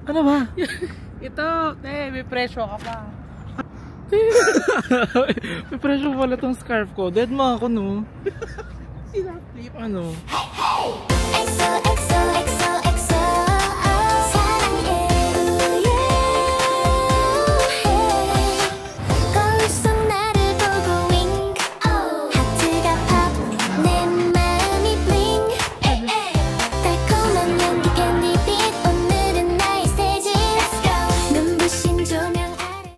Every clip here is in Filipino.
Ano ba? Ito, may presyo ka pa. May presyo pala tong scarf ko. Dead mo ako, no? Sinaflip. Ano? EXO, EXO, EXO, EXO. 사랑해, 우예. 거울 속 나를 보고 wink. 하트가 pop, 내 마음이 blink. 달콤한 연기 캔디빛, 오늘은 나의 스테이지. 눈부신 조명 아래.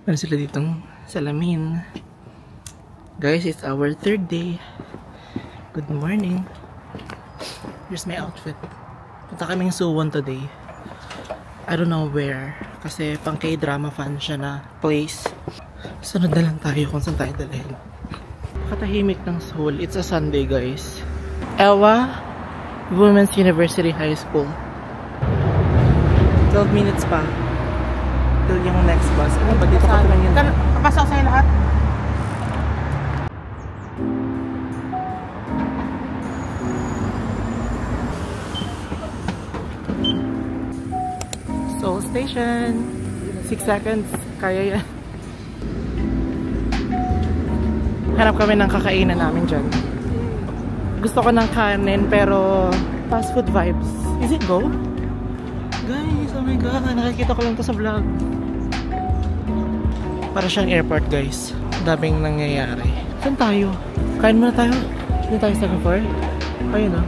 Meron sila ditong salamin. Guys, it's our third day. Good morning. Here's my outfit. Punta kaming Suwon today. I don't know where. Kasi pang K-drama fan siya na place. Sunod na lang tayo kung saan tayo dalhin. Katahimik ng Seoul. It's a Sunday, guys. Ewa Women's University High School. 12 minutes pa. Till yung next bus. Ano ba? Dito ka lang yun. Kapasok sa'yo lahat. Seoul Station. 6 seconds. Kaya yan. Hanap kami ng kakainan namin dyan. Gusto ko ng kanin pero fast food vibes. Is it go? Guys, oh my god. Nakikita ko lang to sa vlog. Para siyang airport, guys. Daming nangyayari. Saan tayo? Kain muna tayo. Saan tayo sa second floor? Ayun o.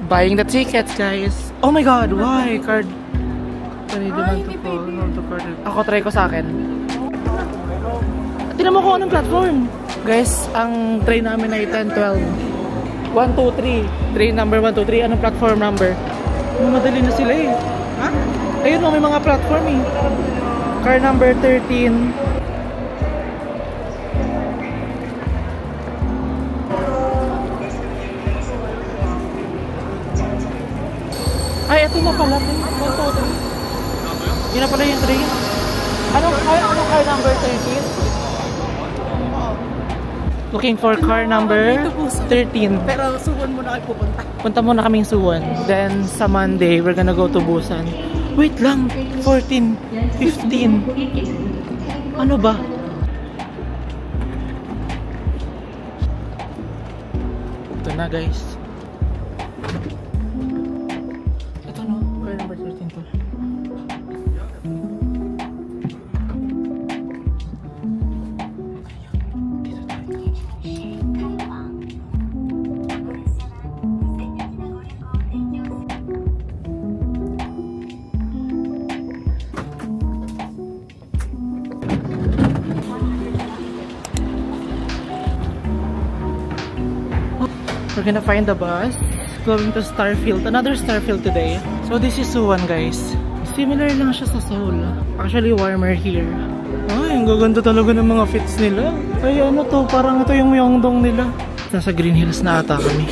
Buying the tickets, guys. Oh my god, why? Card. Ako, try ko sa akin. Tignan mo kung anong platform. Guys, ang train namin ay 10-12. 1-2-3. Train number 1-2-3. Anong platform number? Madali na sila eh. Ha? Ayun mo, may mga platform eh. Car number 13. Ay, ito na pala. 1-2-3. Yun na pala yung train. Anong car number 13? Looking for car number 13. Pero Suwon muna kayo pupunta. Punta muna kaming Suwon. Then sa Monday, we're gonna go to Busan. Wait lang! 14, 15. Ano ba? Ito na, guys. Ito no, car number 13 to. We're gonna find the bus going to Starfield. Another Starfield today. So this is Suwon, guys. Similar lang siya sa Seoul. Actually warmer here. Ay, ang gaganda talaga ng mga fits nila. Ay, ano to? Parang ito yung Myeongdong nila. Nasa Green Hills na ata kami.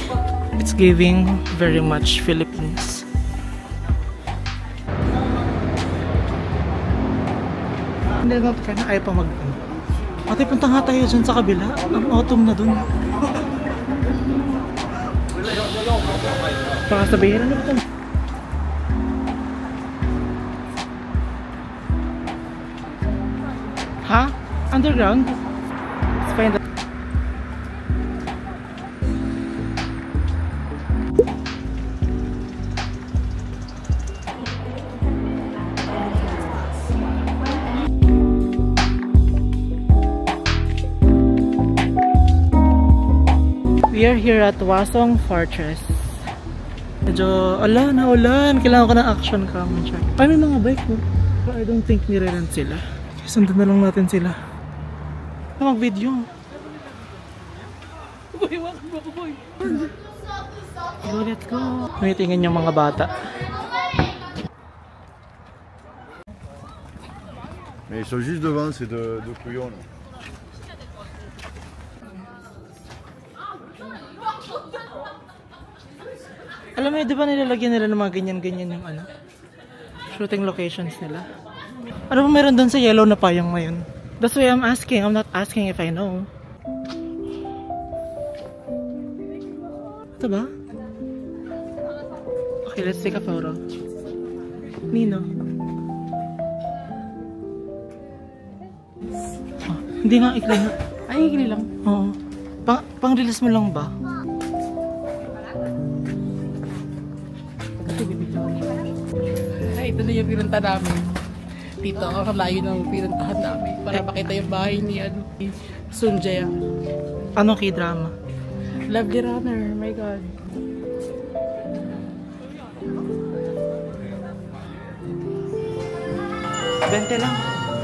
It's giving very much Philippines. Hindi na ka na, ayaw pa mag... Ate, punta nga tayo dyan sa kabila. Ang autumn na dun. Baka sabihin, ano ba ito? Ha? Underground? Let's find that. We are here at Hwasong Fortress. Medyo, na ulan. Kailangan ko ng action cam. Ay, may mga bike mo. But I don't think nire-rent sila. Sundan na lang natin sila. Mag-video. Boy, wakit mo ako, boy. Go, let's go. Tumitingin yung mga bata. Mais ils sont juste devant, c'est de couillons là. Alam mo, di ba nilalagyan nila ng mga ganyan-ganyan yung ano? Shooting locations nila. Ano ba meron doon sa yellow na payong ngayon? That's why I'm asking. I'm not asking if I know. Ito ba? Okay, let's take a photo. Nino. Oh, hindi nga, ikli nga. Ay, ikli lang. Oo. Pang-release mo lang ba? Ay, ito na yung pinunta namin. Dito ang layo ng pinuntahan namin para makita yung bahay ni Sunjaya. Anong K-drama? Lovely Runner, my God. Bente lang.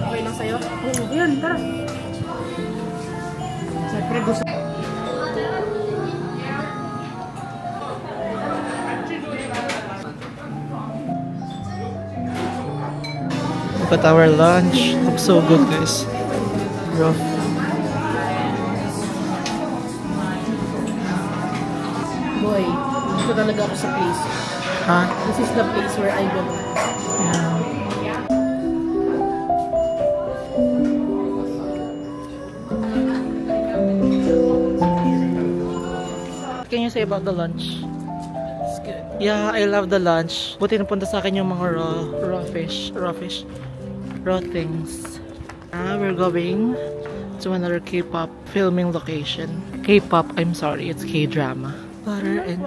Okay lang sa'yo? Oo, yan, tara. Siyempre gusto. But our lunch looks so good, guys. Bro. Boy, dito talaga ako sa place. Ha? This is the place where I belong. Yeah. What can you say about the lunch? It's good. Yeah, I love the lunch. Buti napunta sa akin yung mga raw things. We're going to another K-pop filming location. K-pop, I'm sorry, it's K-drama. Butter and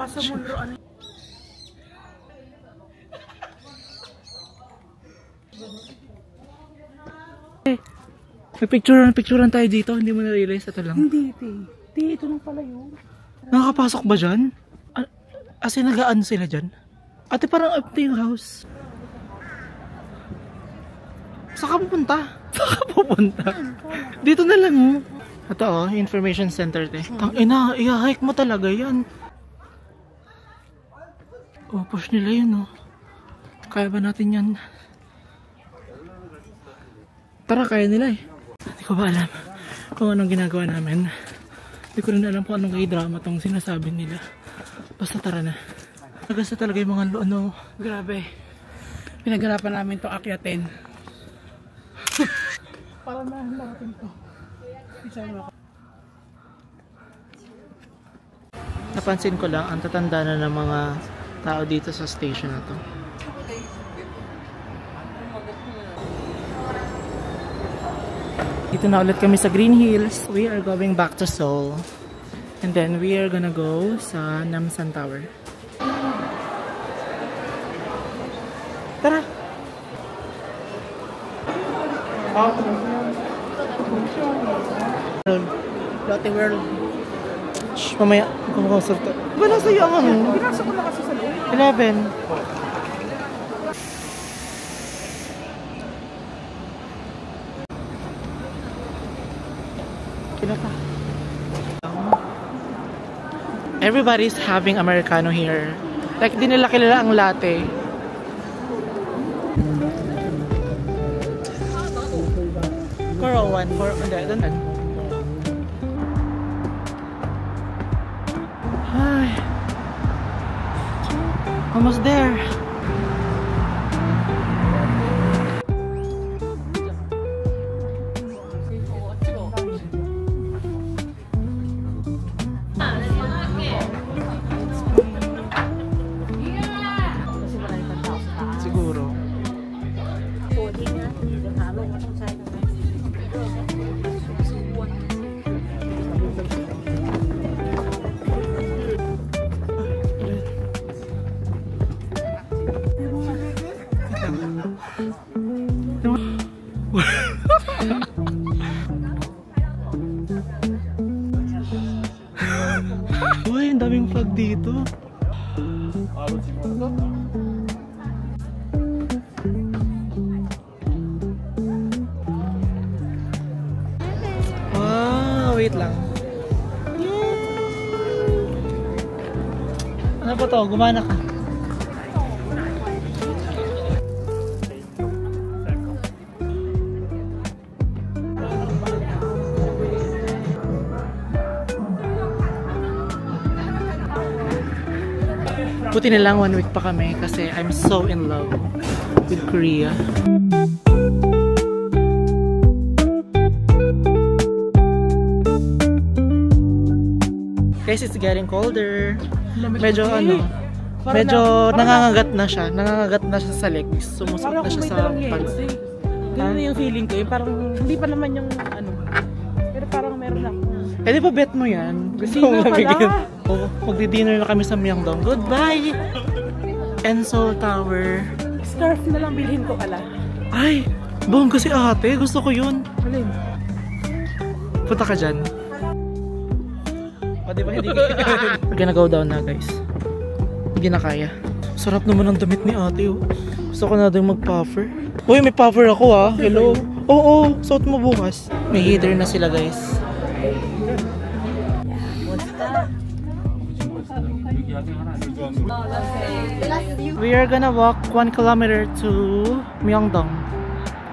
may picturean tayo dito, hindi mo na-realize, ito lang. Hindi, ito lang pala yun. Nakakapasok ba dyan? As in, nagaan sila dyan? Ate, parang empty yung house. Saan ka pupunta? Saan ka pupunta? Dito na lang, oh. Ito, oh, information center, te. Tangina, i-hike mo talaga yan. Oh, push nila yun, oh. Kaya ba natin yan? Tara, kaya nila, eh. Hindi ko ba alam kung anong ginagawa namin. Hindi ko rin alam kung anong K-drama tong sinasabi nila. Basta tara na. Nagasta talaga yung mga ano. Grabe. Pinagharapan namin to akyatin. Para na natin to. Napansin ko lang, ang tatanda na ng mga tao dito sa station na to. Dito na ulit kami sa Green Hills. We are going back to Seoul. And then we are gonna go sa Namsan Tower. Tara! Lotte World. Shh, mamaya. Kumakausap to. Diba nasa iyo ang ano? Pinasa ko na kasi sa loob. 11. Everybody's having Americano here. Like, di nila kilala ang latte. Coral one for hindi. Hi. Almost there. Siguro. Uy, ang daming flag dito. Wow, wait lang. Ano ba to? Gumana ka. Buti na lang 1 week pa kami kasi I'm so in love with Korea. Guys, it's getting colder. Medyo ano, medyo nangangagat na siya. Nangangagat na siya sa legs. Sumusot na siya sa pants. Ganun na yung feeling ko. Yung parang, hindi pa naman yung ano. Pero parang meron ako. Eh di ba bet mo yan? Gusto kong lamigin. Magdi-dinner na kami sa Myeongdong. Goodbye! Enso Tower. Scarf na lang bilhin ko pala. Ay! Bongga si ate. Gusto ko yun. Alin? Punta ka dyan. O diba hindi ka? We're gonna go down na guys. Hindi na kaya. Sarap naman ang damit ni ate oh. Gusto ko na din mag-puffer. Uy, may puffer ako ah. Hello. Oo, suot mo bukas. May heater na sila guys. We are gonna walk 1 kilometer to Myeongdong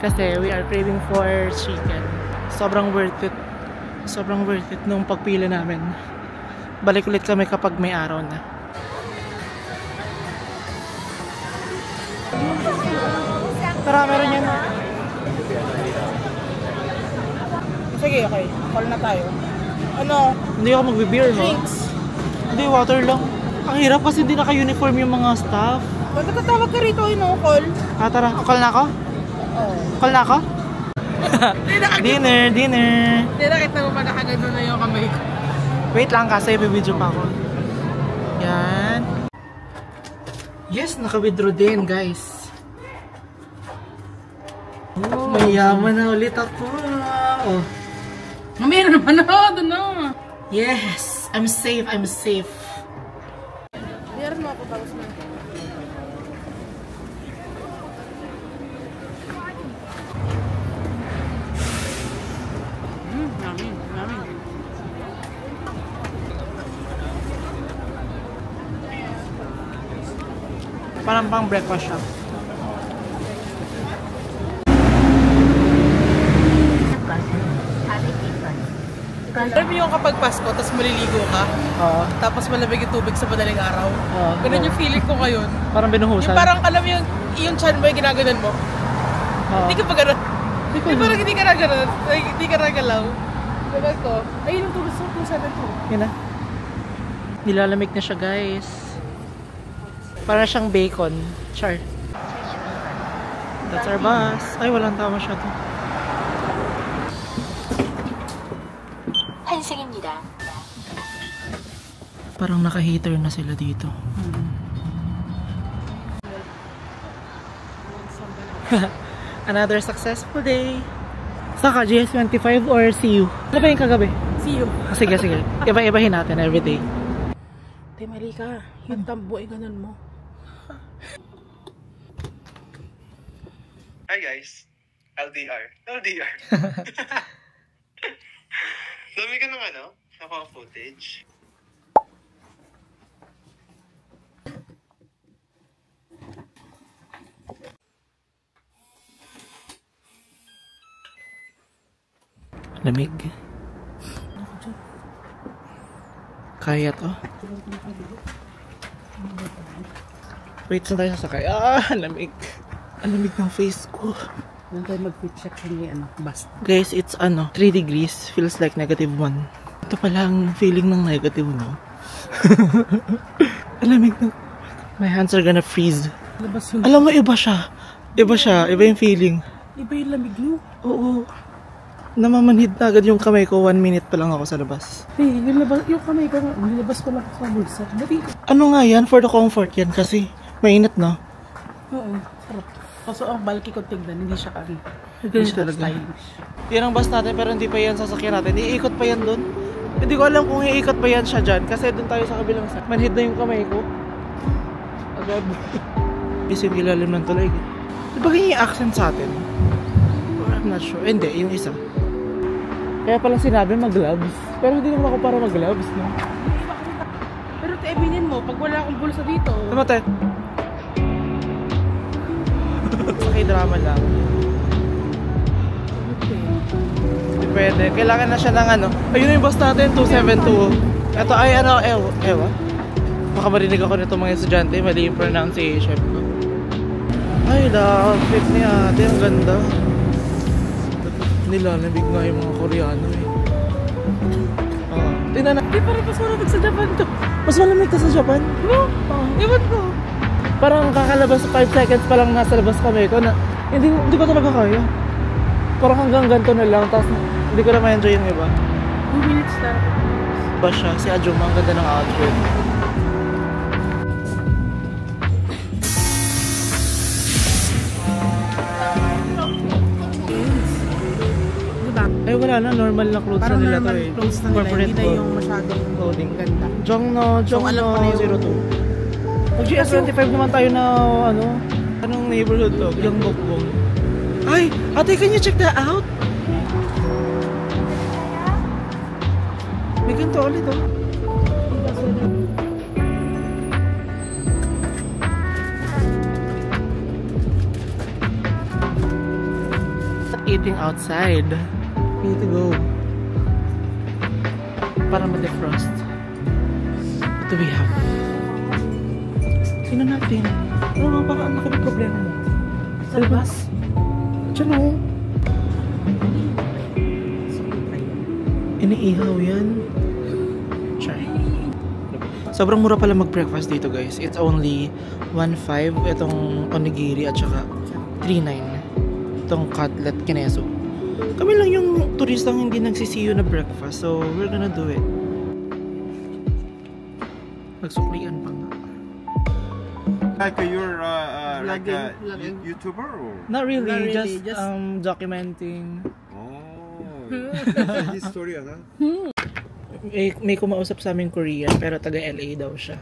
kasi we are craving for chicken. Sobrang worth it. Sobrang worth it nung pagpila namin. Balik ulit kami kapag may araw na. Tara, meron yan. Sige, okay. Call na tayo. Ano? Hindi ako magbe-beer, no? Drinks. Hindi, water lang. Ang hirap kasi hindi naka-uniform yung mga staff. Magtatawag ka rito, call. Ah, tara. Call na ako? Oo. Call na ako? Dinner. Hindi nakita mo pa nakagano na yung kamay ko. Wait lang kasi i-video pa ako. Yan. Yes, naka-withdraw din, guys. Oh, mayaman na ulit ako. Oh. Meron naman ako, doon na. Yes, I'm safe. Meron mo ako, tapos na. Namin. Parang pang breakfast siya. Alam mo yung kapag Pasko, tapos maliligo ka, Oo. tapos malamig yung tubig sa madaling araw. Oo. Ganun yung feeling ko ngayon. Parang binuhusan. Yung parang, alam mo yung chan mo, yung ginaganon mo. Oo. Hindi ka pa ganun. Parang hindi ka na ganun. Hindi ka na galaw. Diba ko? Ayun yung tubig sa 272. Yan na. Nilalamig na siya, guys. Para siyang bacon. Char. That's our bus. Ay, walang tao masyado. 환승입니다. Parang naka-heater na sila dito. Another successful day. Saka GS25 or CU? Ano ba yung kagabi? See you. Sige. Iba-ibahin natin everyday. Te, mali ka. Yung tambo ay ganun mo. Hi guys, LDR. Dami ka ng nakuha footage. Lamig. Kaya to. Wait, saan tayo sasakay? Lamig. Ang lamig ng face ko. Doon tayo mag-fit check yung bus. Guys, it's 3 degrees. Feels like -1. Ito pala ang feeling ng negative, no? Ang lamig na. My hands are gonna freeze. Labas yung... Alam mo, iba siya. Iba yung feeling. Iba yung lamig mo. Oo. Namamanhid na agad yung kamay ko. 1 minute pa lang ako sa labas. Yung kamay ko, nilabas ko lang sa bulsa. Ano nga yan? For the comfort yan kasi. Mainit na. Oo, sarap. Kaso ang bulky ko tignan, hindi siya kami. Ganyan talaga. Yan ang bus natin pero hindi pa yan sasakyan natin. Iikot pa yan dun. Hindi ko alam kung iikot pa yan siya dyan kasi dun tayo sa kabilang side. Manhid na yung kamay ko. Agad. Isip ilalim ng tulay. Di ba ganyan yung accent sa atin? Or I'm not sure. Hindi, yung isa. Kaya palang sinabi mag-gloves. Pero hindi naman ako para mag-gloves, no? Pero teeminin mo, pag wala akong bulsa dito. Tama tayo. Okay, drama lang. Hindi pwede. Kailangan na siya ng Ayun na yung bus natin, 272. Ito ay ewa. Baka marinig ako nito mga estudyante, mali yung pronunciation ko. Ay, outfit ni ate, ang ganda. Nilalamig nga yung mga Koreano eh. Tingnan na. Di parang mas malamig sa Japan to. Mas malamig ka sa Japan? No? Iwan ko. Parang kakalabas 5 seconds pa lang nasa labas kami ko na hindi ko talaga kaya. Parang hanggang ganito na lang, tapos hindi ko na ma-enjoy yung iba. 2 minutes na. Ba siya? Si Ajuma, ang ganda ng outfit. Ay wala na, normal na clothes Parang na nila to normal eh. clothes na nila, Corporate hindi na code. yung masyadong Clothing. ganda. Jongno alam ko na yung- 02. Pag GS25 naman tayo na anong neighborhood to? Gyeongbokgung. Ay, ate, can you check that out? May ganito ulit oh. Eating outside. We need to go. Para ma-defrost. What do we have? Tingnan natin. Ano nga, parang ang laki ng problema mo. Sa labas? Diyan o. Iniihaw yan. Try. Sobrang mura pala mag-breakfast dito guys. It's only 1.5 itong onigiri at saka 3.9 itong cutlet kineso. Kami lang yung turistang hindi nagsisiyo na breakfast, so we're gonna do it. Nagsuklian pa nga. Like you're like a Vlogging. YouTuber or? Not really, Not really, just, just- documenting. Oh, history ano? May kumausap sa amin Korean, pero taga LA daw siya.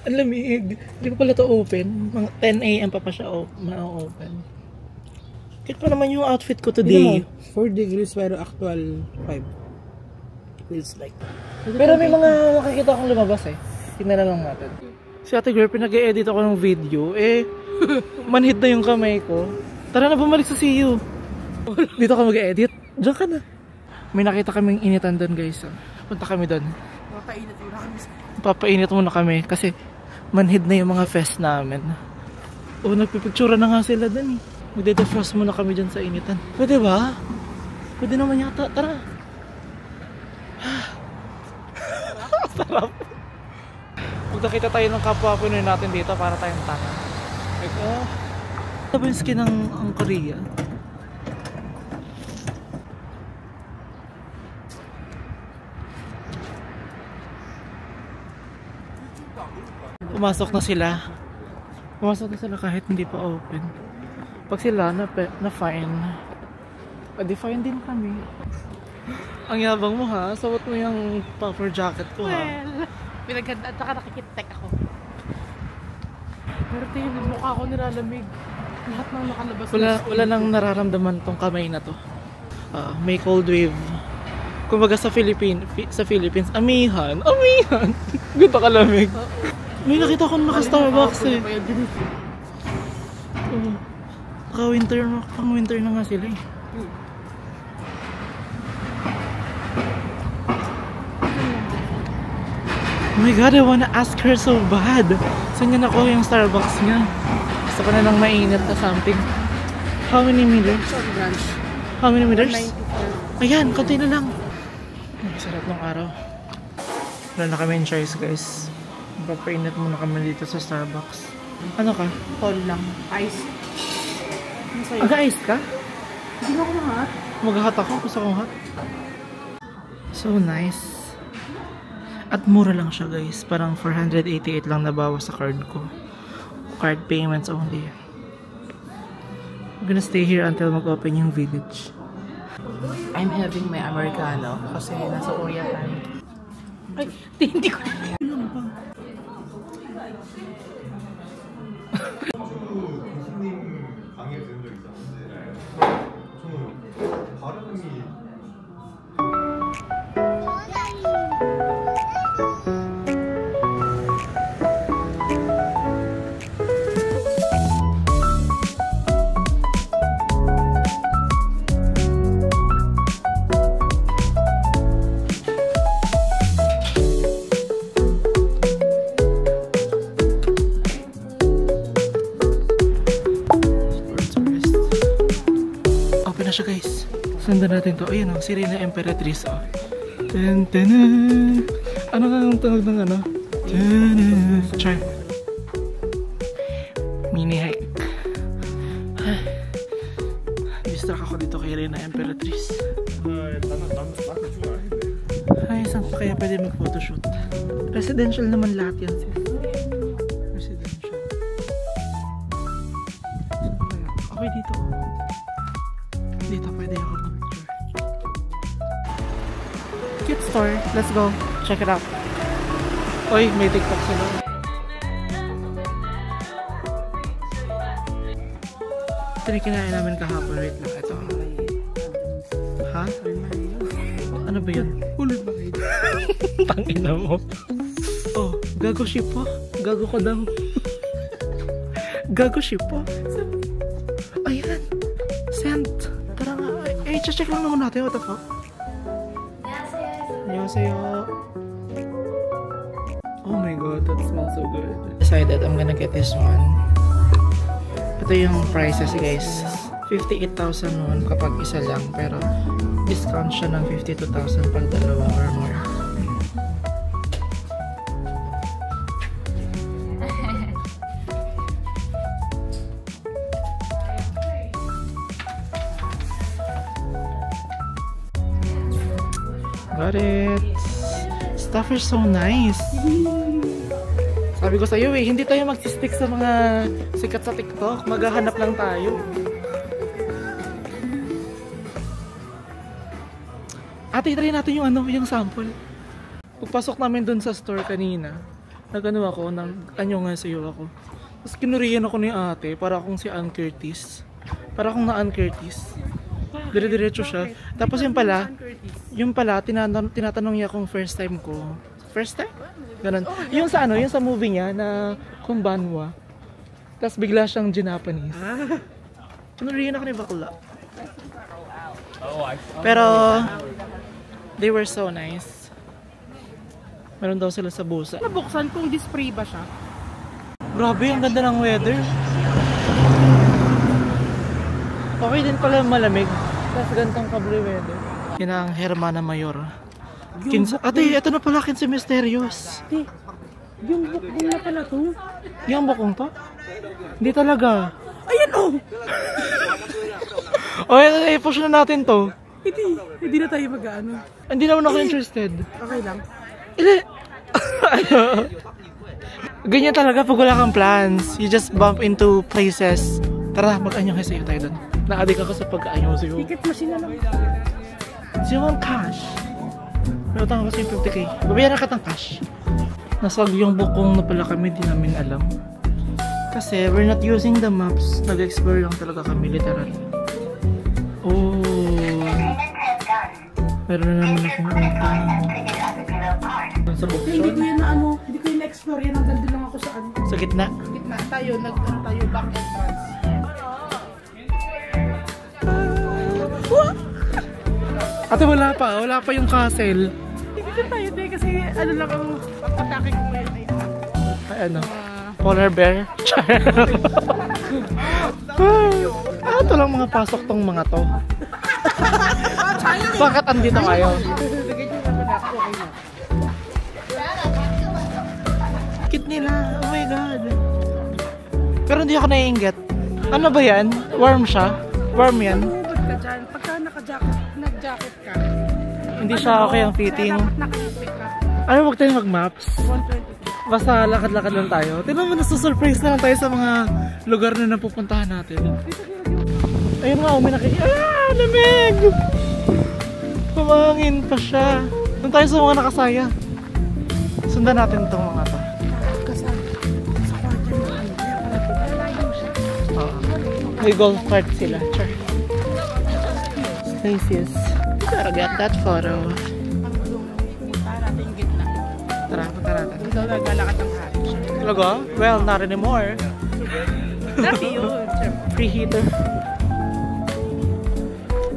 Ang lamig. Hindi pa pala to open. Mga 10 AM pa siya ma-open. Kahit pa naman yung outfit ko today. 4 degrees pero actual 5. Feels like. Pero may mga nakikita akong lumabas eh. Tingnan na lang natin. Si ate girl, pinag-e-edit ako ng video. Manhid na yung kamay ko. Tara na, bumalik sa CU. Dito ka mag-e-edit. Diyan ka na. May nakita kaming initan doon guys. Punta kami doon. Makainit muna kami sa... Papainit muna kami kasi manhid na yung mga fest namin. Nagpipictura na nga sila doon eh. Magde-defrost muna kami dyan sa initan. Pwede ba? Pwede naman yata. Tara. Sarap. Magkakita tayo ng kapwa Pinoy natin dito para tayong tanga. Ito ba yung skin ng Korea? Pumasok na sila. Pumasok na sila kahit hindi pa open. Pag sila na fine, di-fine din kami. Ang yabang mo ha, suot mo yung puffer jacket ko ha. Well, pinaghanda at saka nakikitek ako. Pero tingin mo, mukha ko nilalamig. Lahat ng nakalabas. Wala nang nararamdaman tong kamay na to. May cold wave. Kumbaga sa Philippines, amihan. Ganda kalamig. May nakita ko naka-Starbucks eh. Pang-winter na nga sila eh. Oh my god, I wanna ask her so bad. Saan niya nakuha yung Starbucks niya? Gusto ko na lang mainit na something. How many meters? Brunch. How many meters? 94. Ayan, konti na lang. Ang sarap ng araw. Wala na kami in choice guys. Papainit muna kami dito sa Starbucks. Ano ka? Tall lang. Ice. Ano sa'yo? Aga-iced ka? Hindi mo ako mahat. Mag-hot ako. Gusto kong hot. So nice. At mura lang siya guys. Parang 488 lang nabawas sa card ko. Card payments only. I'm gonna stay here until mag-open yung village. I'm having my Americano kasi nasa Korea tayo. Ay, hindi ko na. Sundan natin to. Ayan o, si Reyna Emperatriz o. Tan tanan. Ano nga ang tunog ng ano? Tanan. Char. Mini hike. Distract ako dito kay Reyna Emperatriz. Ay, saan pa kaya pwede mag-photoshoot? Residential naman lahat yan, sis. Residential. Okay, dito. Dito pwede ako mag-picture. Cute store. Let's go. Check it out. Oy, may TikTok sila. Ito na kinain namin kahapon. Wait lang. Ito. Ha? Ano ba yun? Hulog ba kayo? Tangina mo. Oh, gago ship po. Gago ko daw. Gago ship po. Ayan. Sent. Tara nga. Eh, check lang naman natin. What the fuck? Annyeonghaseyo. Oh my god, that smells so good. Decided I'm gonna get this one. Ito yung prices guys. 58,000 won kapag isa lang. Pero discount siya ng 52,000 pag dalawa or more. Got it. Stuff is so nice. Sabi ko sa'yo eh, hindi tayo magsistick sa mga sikat sa TikTok. Maghahanap lang tayo. Ate, try natin yung ano, yung sample. Pagpasok namin dun sa store kanina, nag-ano ako, nag-annyeonghaseyo ako. Tapos kinuriyan ako ni ate, para akong si Ann Curtis. Para akong na Ann Curtis. Dire-diretso siya. Tapos yung pala, tinatanong niya kung first time ko. First time? Ganun. Yung sa ano, yung sa movie niya na kung Banwa. Tapos bigla siyang Japanese. Kinuriyan ako ni bakla. Pero they were so nice. Meron daw sila sa busa. Nabuksan kung display ba siya? Grabe, ang ganda ng weather. Okay din pala malamig. Tapos gantong kable weather. Yan ang Hermana Mayor. Ate, ito na pala 15 Mysterios. Ate, yung bukong na pala to. Yung bukong to? Hindi talaga. Ayan o! O, i-push na natin to. Hindi na tayo mag-ano. Hindi naman ako interested. Okay lang. Ano? Ganyan talaga pag wala kang plans. You just bump into places. Tara, mag-annyeonghaseyo tayo dun. Naadik ako sa pag-annyeonghaseyo. Ticket machine na lang. Do you want cash? May utang ako sa 50k. Babayaran ka ng cash. Nasag yung bukong na pala kami, di namin alam. Kasi we're not using the maps. Nag-explore lang talaga kami, literal. Oh. Meron na naman akong utang. Sa bookshop? Hindi ko yun na ano, hindi ko yun na-explore yan. Hanggang doon lang ako sa ano. Sa gitna? Gitna. Tayo, tayo back entrance. Ate, wala pa yung castle. Hindi na tayo din kasi ano lang ang pagpatake ko ngayon ay Ay, ano? Polar bear? Ito lang mga pasok tong mga to. Bakit andito kayo? Lagay nyo naman ako. Okay na. Kit nila. Oh my god. Pero hindi ako naiinggit. Ano ba yan? Warm siya? Warm yan? Bumubod ka dyan. Pagka nag-jacket ka, Hindi siya okay ang fitting. dapat nakilipik ka. Ano, wag tayo mag-maps? 120. Basta lakad-lakad lang tayo. Tignan mo, nasusurprise na lang tayo sa mga lugar na napupuntahan natin. Ayun nga, uminakik. Lamig! Kumangin pa siya. Doon tayo sa mga nakasaya. Sundan natin itong mga to. Kasama. Sa kwarto mo. Lalayo siya. May golf cart sila. Sure. Spacious. Gotta get that photo. Para natin yung gitna. Tara, punta natin. Doon daw naglalakad ng hari siya. Talaga? Well, not anymore. Dati yun. Preheater.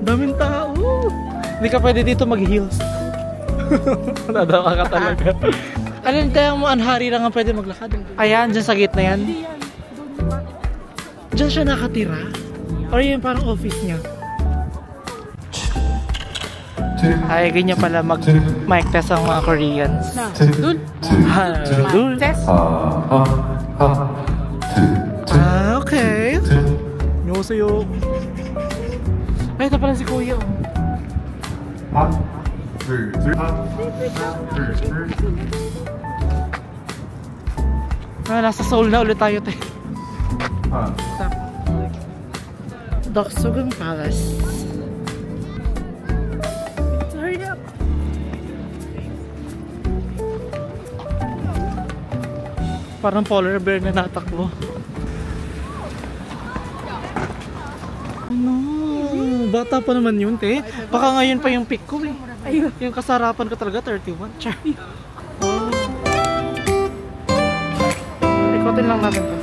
Daming tao. Hindi ka pwede dito mag-heels. Nadama ka talaga. Alin kaya mo, anhari lang ang pwede maglakad? Ayan, dyan sa gitna yan. Hindi yan. Doon Diyan siya nakatira? Or yun parang office niya? Ay, ganyan pala mag-mic test ang mga Koreans. Na, dun. Dul. Test. Okay. Nyosuyo. Ay, ito pala si Kuya. Nasa Seoul na ulit tayo, te. Doksugun Palace. Hurry up. Parang polar bear na natakbo. Ano? Bata pa naman yun, te. Baka ngayon pa yung pick ko, eh. Yung kasarapan ko talaga, 31. Char. Oh. Ikotin lang natin to.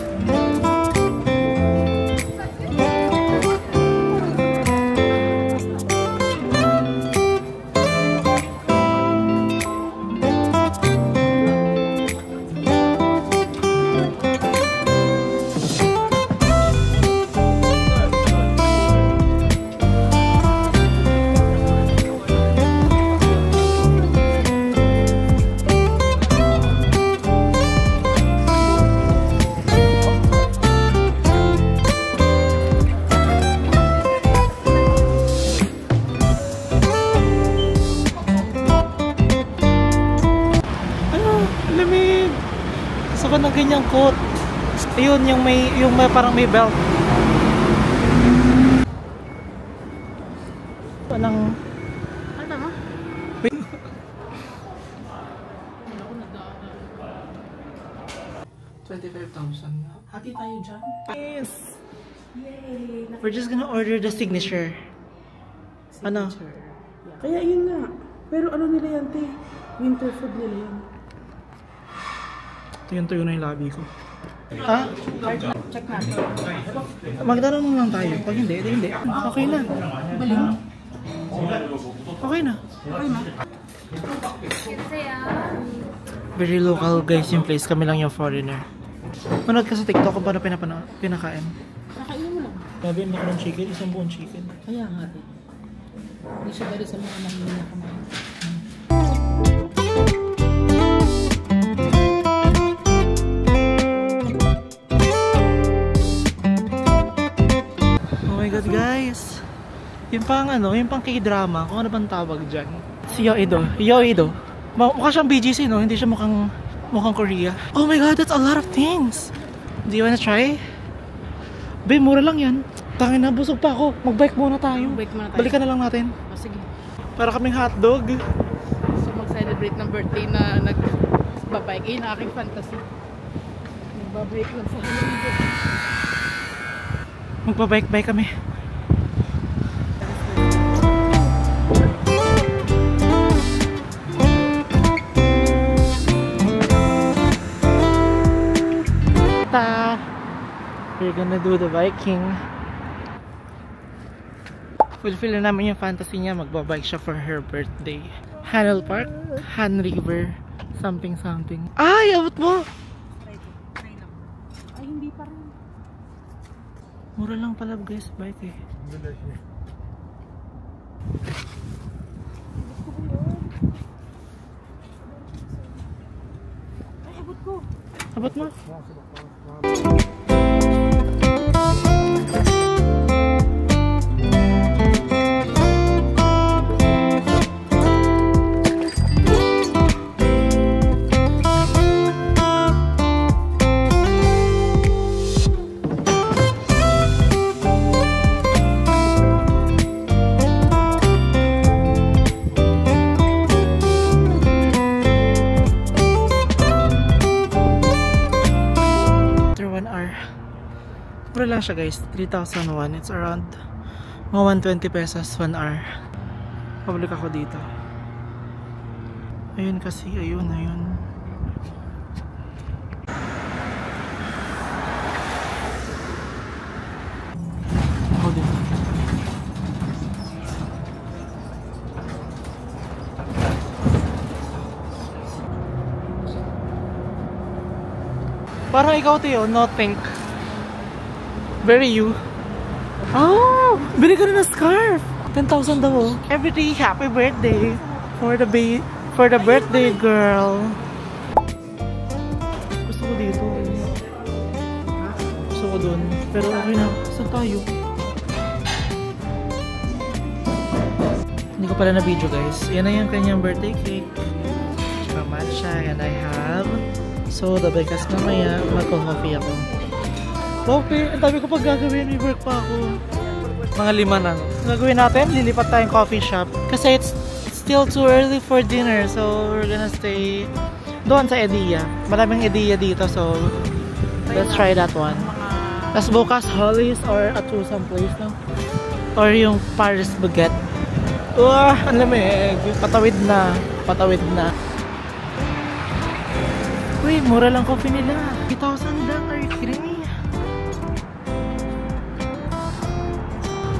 Saka ng ganyang coat. Ayun, yung may parang may belt. Anong... Ano mo? Wait. $25,000 na. Hati tayo dyan. Yes! Yay! We're just gonna order the signature. Ano? Kaya yun nga. Pero ano nila yan, te? Winter food nila yan. Tuyo na yung labi ko. Ha? Check natin. Magtanong lang tayo. Pag hindi, hindi. Okay na. Baling. Okay na. Okay na. Very local guys yung place. Kami lang yung foreigner. Manood ka sa TikTok kung paano pinakain. Kakainin mo lang. Sabi mo ng chicken, isang buong chicken. Kaya nga eh. Hindi siya dali sa mga mahina kamay. Guys, yung pang ano, yung pang K-drama, kung ano bang tawag dyan. Si Yoido. Mukha siyang BGC, no? Hindi siya mukhang Korea. Oh my god, that's a lot of things. Do you wanna try? Be, mura lang yan. Tangin na, busog pa ako. Mag-bike muna tayo. Balikan na lang natin. Oh, sige. Para kaming hotdog. So mag-celebrate ng birthday na nagbabike. Yun ang aking fantasy. Nagbabike lang sa Halloween. Magbabike-bike kami. We're gonna do the biking. Fulfill na namin yung fantasy niya. Magbabike siya for her birthday. Hanel Park, Han River, something. Ay, abot mo! Ay, hindi pa rin. Mura lang pala guys, bike eh. Ay, abot ko. Abot mo? Mura lang siya guys, 3,001. It's around mga 120 pesos 1 hour. Pabalik ako dito. Ayun kasi, ayun. Ako dito. Parang ikaw Teo, no think. Very you. Oh! Bili ka na ng scarf! 10,000 daw oh. Every day, happy birthday for the birthday girl. Gusto ko dito. Gusto ko dun. Pero okay na. Saan tayo? Hindi ko pala na video guys. Yan na yung kanyang birthday cake. Tsaka matcha. And I have soda because mamaya magko-coffee ako. Coffee? Ang dami ko pag gagawin. May work pa ako. Mga 5 na. Gagawin natin, lilipat tayong coffee shop. Kasi it's still too early for dinner. So we're gonna stay doon sa Edea. Maraming Edea dito. So let's try that one. Tapos bukas Hollies or Atusan place, no? Or yung Paris Baguette. Wah, ang lamig. Patawid na. Patawid na. Uy, mura lang coffee nila. 3,000 lang. Are you kidding me?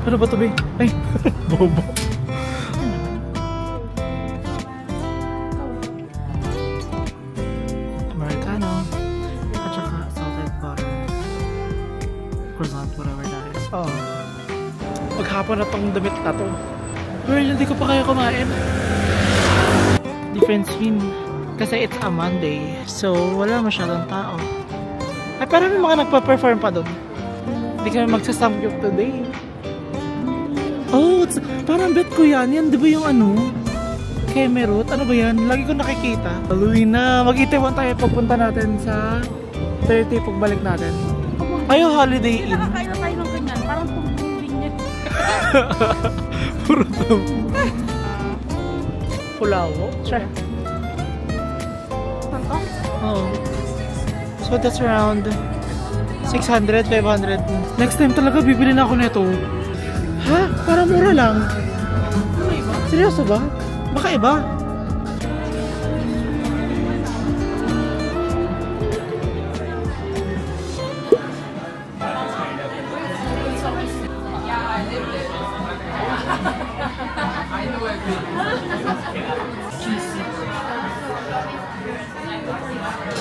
Ano ba ito, be? Ay, bobo. Americano. At saka salted butter. Croissant, whatever that is. Oh. Maghapon na tong damit na to. Girl, hindi ko pa kaya kumain. Difference win. Kasi it's a Monday. So, wala masyadong tao. Ay, parang may mga nagpa-perform pa doon. Hindi kami magsasamgyup today. Oh, parang bet ko yan. Yan, di ba yung ano? Kemerut? Ano ba yan? Lagi ko nakikita. Halloween na. Mag-itiwan tayo. Pupunta natin sa 30 pagbalik natin. Ayaw, Holiday Inn. Nakakain na tayo ng ganyan. Parang tumuling niya. Puro tum. Pulawo. Sure. Oh. So that's around 600, 500. Next time talaga bibili na ako nito. Ha? Parang mura lang. Seryoso ba? Baka iba?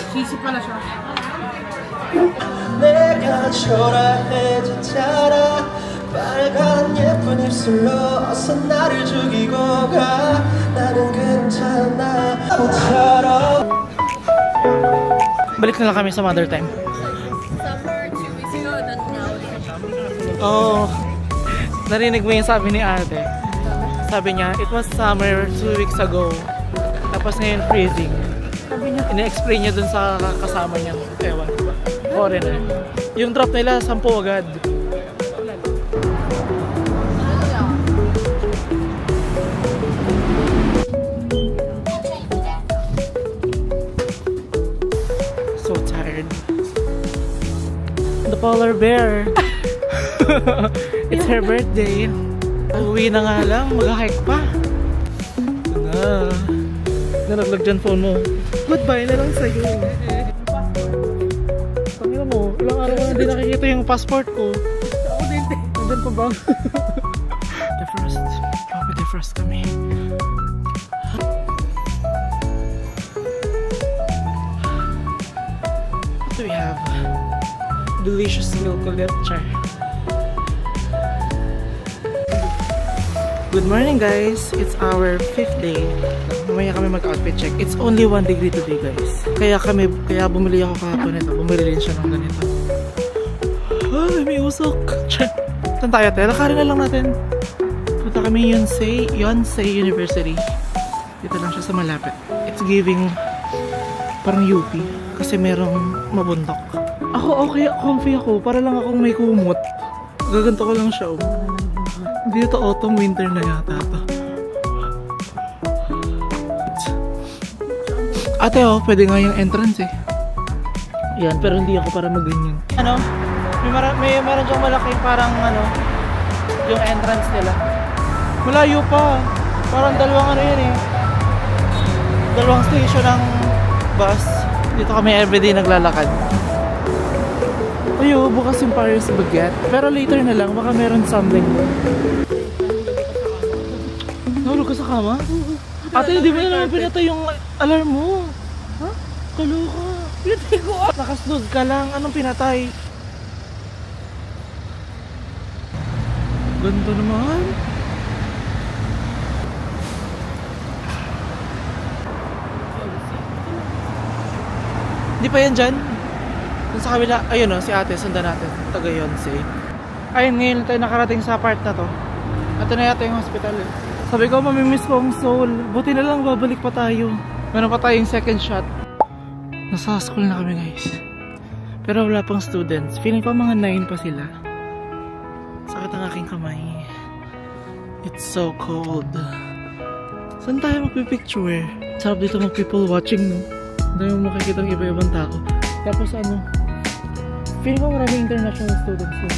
Cheesy pala siya. 내가 초라해졌잖아 빨간 예쁜 입술로 어서 나를 죽이고 가 나는 괜찮아 모처럼 Balik na lang kami sa mother time. Summer 2 weeks ago, not now. Oh, narinig mo yung sabi ni ate. Sabi niya, it was summer 2 weeks ago. Tapos ngayon freezing. Sabi niya, ina-explain niya dun sa kasama niya. Ewan, foreigner. Yung drop nila, 10 agad. So tired. The polar bear. It's her birthday. Uwi na nga lang, mag-hike pa. Nalaglag dyan phone mo. Goodbye na lang sa'yo. Pangina mo, ilang araw na hindi nakikita yung passport ko. Ako din. Nandun pa ba? Defrost. Papa-defrost kami. What do we have? Delicious milk ulit. Char. Good morning guys! It's our 5th day. Mamaya kami mag-outfit check. It's only 1 degree today guys. Kaya bumili ako kahapon nito. Bumili rin siya ng ganito. Ay, may usok! Saan tayo tayo? Lakarin na lang natin. Punta kami Yonsei University. Dito lang siya sa malapit. It's giving parang UP. Kasi merong mabundok. Ako okay, comfy ako. Para lang akong may kumot. Gaganto ko lang siya. Dito autumn, winter na yata ito. Ate oh, pwede nga yung entrance eh. Yan, pero hindi ako para mag-ganyan. Ano? May meron diyang malaki parang ano, yung entrance nila. Malayo pa. Parang dalawang ano yan eh. Dalawang station ng bus. Dito kami everyday naglalakad. Ayo, bukas yung Paris Baguette. Pero later na lang, baka meron something. Nahulog ka sa kama? Ate, hindi mo na naman pinatay yung alarm mo. Ha? Kaloka. Pinatay ko. Nakasnood ka lang. Anong pinatay? Ganda naman. Hindi pa yan dyan. Dun sa kabila, ayun o, si ate, sundan natin. Taga Yonsei. Ayun, ngayon tayo nakarating sa part na to. Ito na yata yung hospital eh. Sabi ko, mamimiss ko ang Seoul. Buti na lang, babalik pa tayo. Meron pa tayong second shot. Nasa school na kami guys. Pero wala pang students. Feeling ko mga 9 pa sila. Sakit ang aking kamay. It's so cold. Saan tayo magpipicture? Sarap dito mag people watching, no? Dahil mo makikita ng iba-ibang tao. Tapos ano, feeling ko maraming international students dito.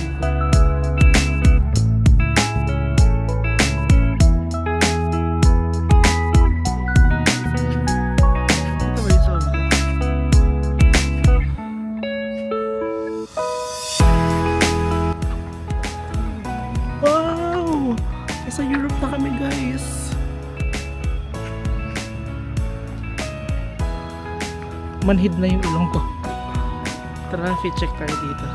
Wow! Nasa Europe na kami guys. Manhid na yung ilong ko. Tara, fit check tayo dito.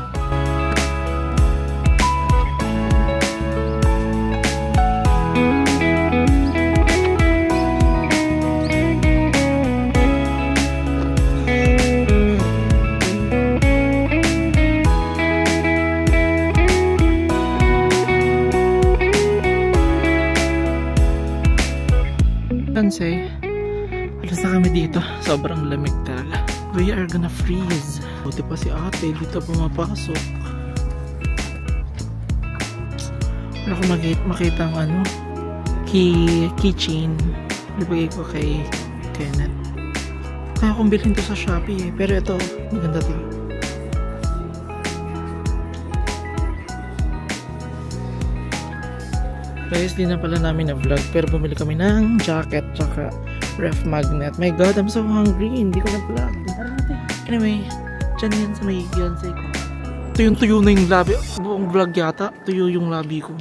Kansay, alas na kami dito. Sobrang lamig talaga. We are gonna freeze. Buti pa si ate dito pumapasok. Wala ko makita ang ano, keychain. Nabigay ko kay Kenneth. Kaya kong bilhin to sa Shopee eh. Pero ito, maganda to. Guys, di na pala namin na-vlog. Pero bumili kami ng jacket tsaka ref magnet. My God, I'm so hungry. Hindi ko na-vlog. Anyway, dyan yan sa may Yonsei ko. Tuyo na yung labi. Buong vlog yata. Tuyo yung labi ko.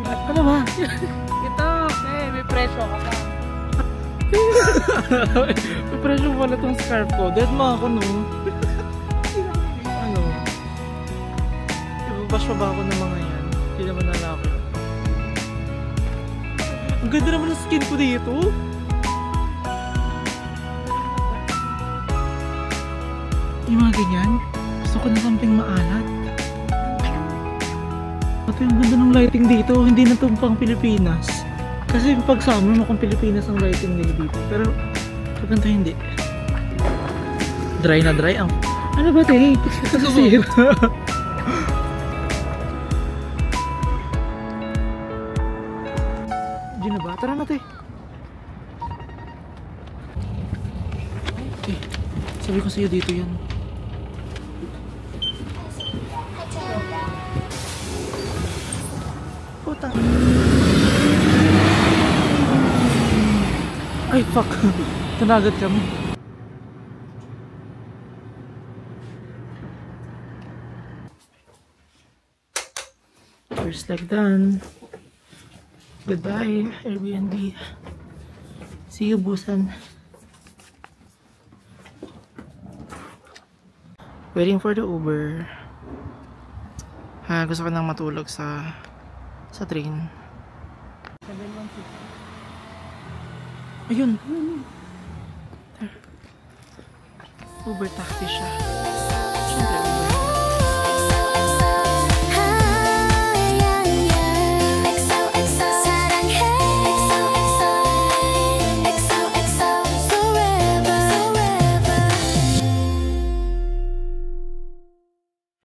Ano ba? Ito, may presyo ka pa. May presyo pala itong scarf ko. Dead mo ako, no? Ano? Ibabash pa ba ako ng mga yan? Hindi naman nalaki. Ang ganda naman ng skin ko dito. Yung mga ganyan. Gusto ko na something maalat. Ito yung ganda ng lighting dito. Hindi na ito pang Pilipinas. Kasi pag summer mo kung Pilipinas ang lighting nila dito. Pero pag ganito hindi. Dry na dry ang... Ano ba te? Kasira. Diyan na ba? Tara na te. Eh, sabi ko sa'yo dito yan. Puta. Ay, fuck. Tanagat kami. First leg done. Goodbye, Airbnb. See you, Busan. Waiting for the Uber. Gusto ko nang matulog sa train. Ayun. Uber taxi siya.